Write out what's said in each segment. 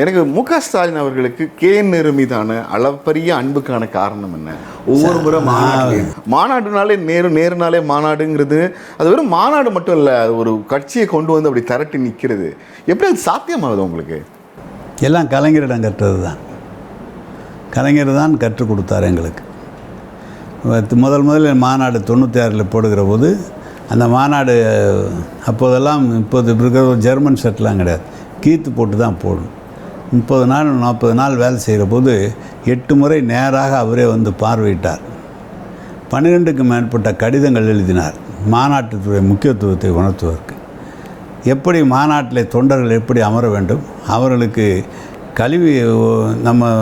எனக்கு மு.க. ஸ்டாலின் அவர்களுக்கு KN மீதான அளப்பரிய அன்புக்கான காரணம் என்ன? ஒவ்வொரு முறை மாநாடுனாலே நேருனாலே மாநாடுங்கிறது அது வெறும் மாநாடு மட்டும் இல்லை, அது ஒரு கட்சியை கொண்டு வந்து அப்படி திரட்டி நிற்கிறது. எப்படி அது சாத்தியமாகுது உங்களுக்கு? எல்லாம் கலைஞரிடம் கற்றது தான். கலைஞர் தான் கற்றுக் கொடுத்தார் எங்களுக்கு. முதலில் மாநாடு 96 போடுகிற போது அந்த மாநாடு அப்போதெல்லாம் இப்போது இருக்கிற ஒரு ஜெர்மன் செட்லாம் கிடையாது, கீத்து போட்டு தான் போடணும். 30 நாள் 40 நாள் வேலை செய்கிற போது 8 முறை நேராக அவரே வந்து பார்வையிட்டார். 12க்கு மேற்பட்ட கடிதங்கள் எழுதினார் மாநாட்டுத்துறை முக்கியத்துவத்தை உணர்த்துவதற்கு. எப்படி மாநாட்டில் தொண்டர்கள் எப்படி அமர வேண்டும், அவர்களுக்கு கல்வி நம்ம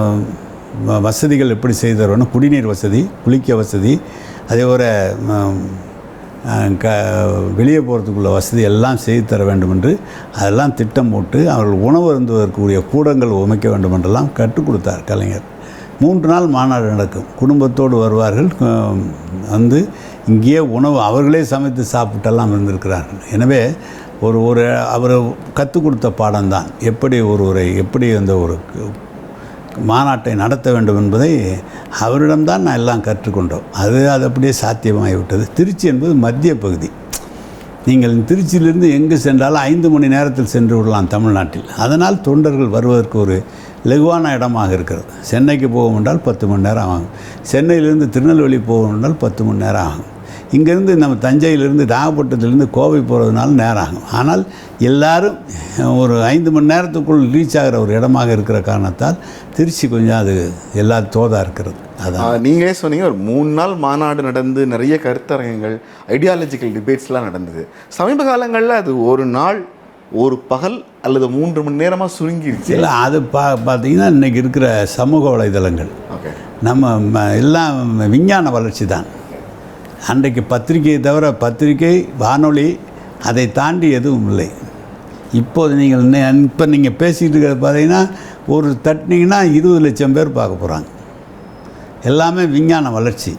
வசதிகள் எப்படி செய்து தரணும், குடிநீர் வசதி, குளிக்க வசதி, அதே போல் வெளியே போகிறதுக்குள்ள வசதி எல்லாம் செய்து தர வேண்டும் என்று அதெல்லாம் திட்டம் போட்டு அவர்கள் உணவு அருந்துவதற்குரிய கூடங்கள் அமைக்க வேண்டும் என்றெல்லாம் கற்றுக் கொடுத்தார் கலைஞர். 3 நாள் மாநாடு நடக்கும், குடும்பத்தோடு வருவார்கள், வந்து இங்கேயே உணவு அவர்களே சமைத்து சாப்பிட்டெல்லாம் இருந்திருக்கிறார்கள். எனவே ஒரு அவர் கற்றுக் கொடுத்த பாடம்தான் எப்படி அந்த ஒரு மாநாட்டை நடத்த வேண்டும் என்பதை அவரிடம்தான் நான் எல்லாம் கற்றுக்கொண்டோம். அது அப்படியே சாத்தியமாகிவிட்டது. திருச்சி என்பது மத்திய பகுதி. நீங்கள் திருச்சியிலிருந்து எங்கு சென்றாலும் 5 மணி நேரத்தில் சென்று விடலாம் தமிழ்நாட்டில். அதனால் தொண்டர்கள் வருவதற்கு ஒரு லகுவான இடமாக இருக்கிறது. சென்னைக்கு போகும் என்றால் 10 மணி நேரம் ஆகும், சென்னையிலிருந்து திருநெல்வேலி போகும் என்றால் 10 மணி நேரம் ஆகும், இங்கேருந்து நம்ம தஞ்சையிலிருந்து நாகப்பட்டினத்திலேருந்து கோவை போகிறதுனால நேரம் ஆகும். ஆனால் எல்லாரும் ஒரு 5 மணி நேரத்துக்குள் ரீச் ஆகிற ஒரு இடமாக இருக்கிற காரணத்தால் திருச்சி கொஞ்சம் அது எல்லா தோதாக இருக்கிறது. அதான் நீங்களே சொன்னீங்க, ஒரு 3 நாள் மாநாடு நடந்து நிறைய கருத்தரங்கங்கள், ஐடியாலஜிக்கல் டிபேட்ஸ்லாம் நடந்தது. சமீப காலங்களில் அது ஒரு நாள் ஒரு பகல் அல்லது 3 மணி நேரமாக சுருங்கிடுச்சு. இல்லை, அது பார்த்தீங்கன்னா இன்றைக்கி இருக்கிற சமூக வலைதளங்கள் நம்ம எல்லாம் விஞ்ஞான வளர்ச்சி தான். அன்றைக்கு பத்திரிகையை தவிர பத்திரிகை, வானொலி, அதை தாண்டி எதுவும் இல்லை. இப்போது நீங்கள் பேசிகிட்டு இருக்கிறது பார்த்தீங்கன்னா ஒரு தட்டினீங்கன்னா 20 லட்சம் பேர் பார்க்க போகிறாங்க. எல்லாமே விஞ்ஞான வளர்ச்சி.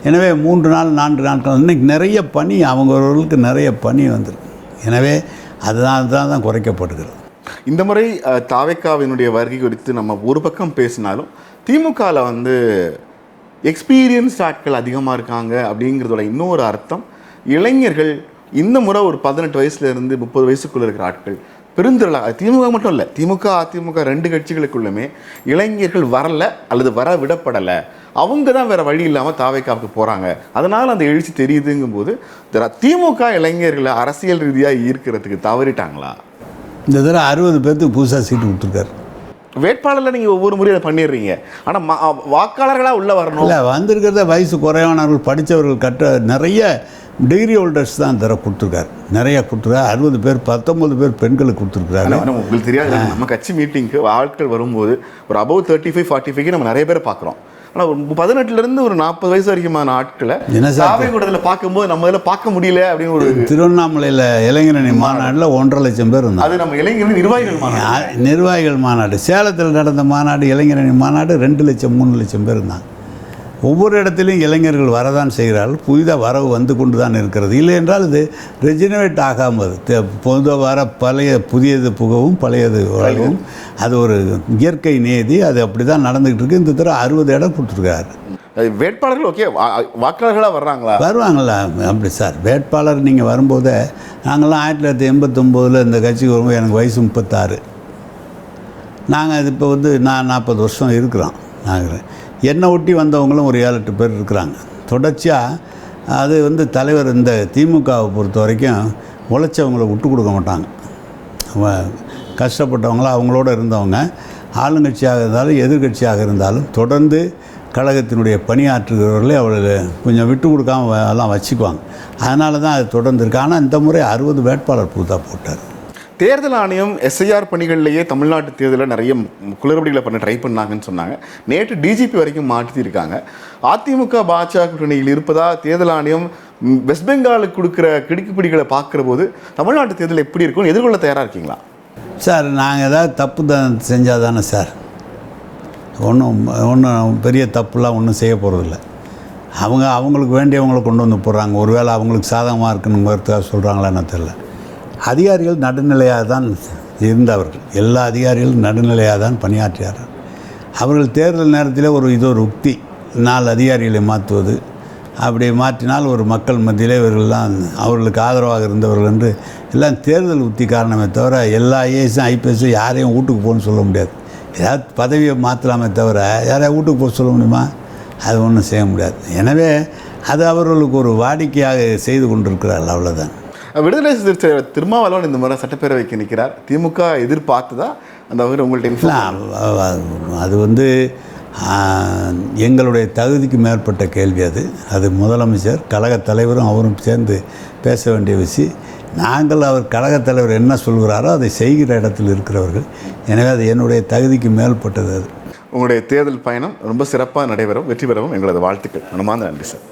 எனவே 3 நாள் 4 நாட்கள் இன்றைக்கி நிறைய பணி, அவங்களுக்கு நிறைய பணி வந்துருக்கு. எனவே அதுதான் குறைக்கப்படுகிறது. இந்த முறை தாவேக்காவினுடைய வருகை குறித்து நம்ம ஒரு பக்கம் பேசினாலும் திமுகவில் வந்து எக்ஸ்பீரியன்ஸ்ட் ஆட்கள் அதிகமாக இருக்காங்க அப்படிங்கிறதோட இன்னொரு அர்த்தம், இளைஞர்கள் இந்த முறை ஒரு 18 வயசுலேருந்து 30 வயசுக்குள்ளே இருக்கிற ஆட்கள் பெருந்திரளாக, திமுக மட்டும் இல்லை, திமுக அதிமுக 2 கட்சிகளுக்குள்ளுமே இளைஞர்கள் வரலை அல்லது வர விடப்படலை. அவங்க தான் வேறு வழி இல்லாமல் தாவேக்காவுக்கு போகிறாங்க. அதனால் அந்த எழுச்சி தெரியுதுங்கும்போது திமுக இளைஞர்களை அரசியல் ரீதியாக ஈர்க்கிறதுக்கு தவறிட்டாங்களா? இந்த தடவை 60 பேர்த்துக்கு புதுசாக சீட்டு கொடுத்துருக்காரு. வேட்பாளரில் நீங்கள் ஒவ்வொரு முறையும் அதை பண்ணிடுறீங்க, ஆனால் வாக்காளர்களாக உள்ளே வரணும். இல்லை, வந்திருக்கிறத வயசு குறைவானவர்கள், படித்தவர்கள், நிறைய டிகிரி ஹோல்டர்ஸ் தான் கொடுத்துருக்காரு. நிறையா கொடுத்துருக்காரு. 60 பேர், 19 பேர் பெண்களுக்கு கொடுத்துருக்காரு. உங்களுக்கு தெரியாது, நம்ம கட்சி மீட்டிங்க்கு ஆட்கள் வரும்போது ஒரு அபவ் 35-45 நம்ம நிறைய பேரை பார்க்குறோம். ஆனால் 18லேருந்து ஒரு 40 வயசு வரைக்குமான ஆட்களை கூட்டத்தில் பார்க்கும்போது நம்ம இதில் பார்க்க முடியல அப்படின்னு ஒரு திருவண்ணாமலையில் இளைஞரணி மாநாட்டில் 1.5 லட்சம் பேர் இருந்தாங்க. அது நம்ம இளைஞரணி நிர்வாகிகள் மாநாடு. சேலத்தில் நடந்த மாநாடு, இளைஞரணி மாநாடு 2 லட்சம் 3 லட்சம் பேர் இருந்தாங்க. ஒவ்வொரு இடத்துலையும் இளைஞர்கள் வரதான் செய்கிறார்கள். புதிதாக வரவு வந்து கொண்டு தான் இருக்கிறது. இல்லை என்றால் இது ரெஜினவேட் ஆகாமல் பொதுவாக வர புதியது புகவும் பழையது வளரும். அது ஒரு இயற்கை நேதி. அது அப்படி தான் நடந்துக்கிட்டு இருக்கு. இந்த தடவை 60 இடம் கொடுத்துருக்காரு. வேட்பாளர்கள் ஓகே, வாக்காளர்களாக வர்றாங்களா? வருவாங்களா? அப்படி சார், வேட்பாளர் நீங்கள் வரும்போதே நாங்கள்லாம் 1989 இந்த கட்சிக்கு வரும்போது எனக்கு வயசு 36. நாங்கள் இப்போ நான் 40 வருஷம் இருக்கிறோம். நாங்கள் என்னை ஒட்டி வந்தவங்களும் ஒரு 7-8 பேர் இருக்கிறாங்க தொடர்ச்சியாக. அது தலைவர் இந்த திமுகவை பொறுத்த வரைக்கும் உழைச்சவங்களை விட்டு கொடுக்க மாட்டாங்க. கஷ்டப்பட்டவங்கள அவங்களோட இருந்தவங்க ஆளுங்கட்சியாக இருந்தாலும் எதிர்கட்சியாக இருந்தாலும் தொடர்ந்து கழகத்தினுடைய பணியாற்றுகிறவர்களே அவர்கள் கொஞ்சம் விட்டு கொடுக்காம எல்லாம் வச்சுக்குவாங்க. அதனால தான் அது தொடர்ந்து இருக்குது. ஆனால் இந்த முறை 60 வேட்பாளர் புதுதாக போட்டார். தேர்தல் ஆணையம் SIR பணிகள்லேயே தமிழ்நாட்டு தேர்தலில் நிறைய குளறுபடிகளை பண்ண ட்ரை பண்ணாங்கன்னு சொன்னாங்க. நேற்று DGP வரைக்கும் மாற்றிருக்காங்க. அதிமுக பாஜக கூட்டணியில் இருப்பதா தேர்தல் ஆணையம் வெஸ்ட் பெங்காலுக்கு கொடுக்குற கிடுக்குப்பிடிகளை பார்க்குற போது தமிழ்நாட்டு தேர்தல் எப்படி இருக்கும்னு எதிர்கொள்ள தயாராக இருக்கீங்களா? சார், நாங்கள் ஏதாவது தப்பு செஞ்சால் தானே சார், ஒன்றும் பெரிய தப்புலாம் ஒன்றும் செய்ய போகிறதில்ல. அவங்களுக்கு வேண்டியவங்களை கொண்டு வந்து போடுறாங்க. ஒருவேளை அவங்களுக்கு சாதகமாக இருக்குன்னு சொல்கிறாங்களா என்ன தெரியல. அதிகாரிகள் நடுநிலையாக தான் இருந்தவர்கள். எல்லா அதிகாரிகளும் நடுநிலையாக தான் பணியாற்றினார்கள். அவர்கள் தேர்தல் நேரத்தில் இது ஒரு உக்தி, 4 அதிகாரிகளை மாற்றுவது, அப்படி மாற்றினால் ஒரு மக்கள் மத்தியிலே இவர்கள்லாம் அவர்களுக்கு ஆதரவாக இருந்தவர்கள் என்று எல்லாம் தேர்தல் உத்தி காரணமே தவிர எல்லா ஐஏஎஸும் ஐபிஎஸும் யாரையும் வீட்டுக்கு போகணும்னு சொல்ல முடியாது. ஏதாவது பதவியை மாற்றலாமே தவிர யாரையும் வீட்டுக்கு போக சொல்ல முடியுமா? அது ஒன்றும் செய்ய முடியாது. எனவே அது அவர்களுக்கு ஒரு வாடிக்கையாக செய்து கொண்டிருக்கிறார்கள், அவ்வளோதான். விடுதலை சிறுத்தைகள் திருமாவளவன் இந்த முறை சட்டப்பேரவைக்கு நிற்கிறார். திமுக எதிர்பார்த்ததா அந்த அவர் உங்கள்கிட்ட? அது எங்களுடைய தகுதிக்கு மேற்பட்ட கேள்வி. அது முதலமைச்சர், கழகத் தலைவரும் அவரும் சேர்ந்து பேச வேண்டிய விஷயம். நாங்கள் அவர் கழகத் தலைவர் என்ன சொல்கிறாரோ அதை செய்கிற இடத்தில் இருக்கிறவர்கள். எனவே அது என்னுடைய தகுதிக்கு மேற்பட்டது. உங்களுடைய தேர்தல் பயணம் ரொம்ப சிறப்பாக நடைபெறும், வெற்றி பெறவும் எங்களது வாழ்த்துக்கள். மனமார்ந்த நன்றி சார்.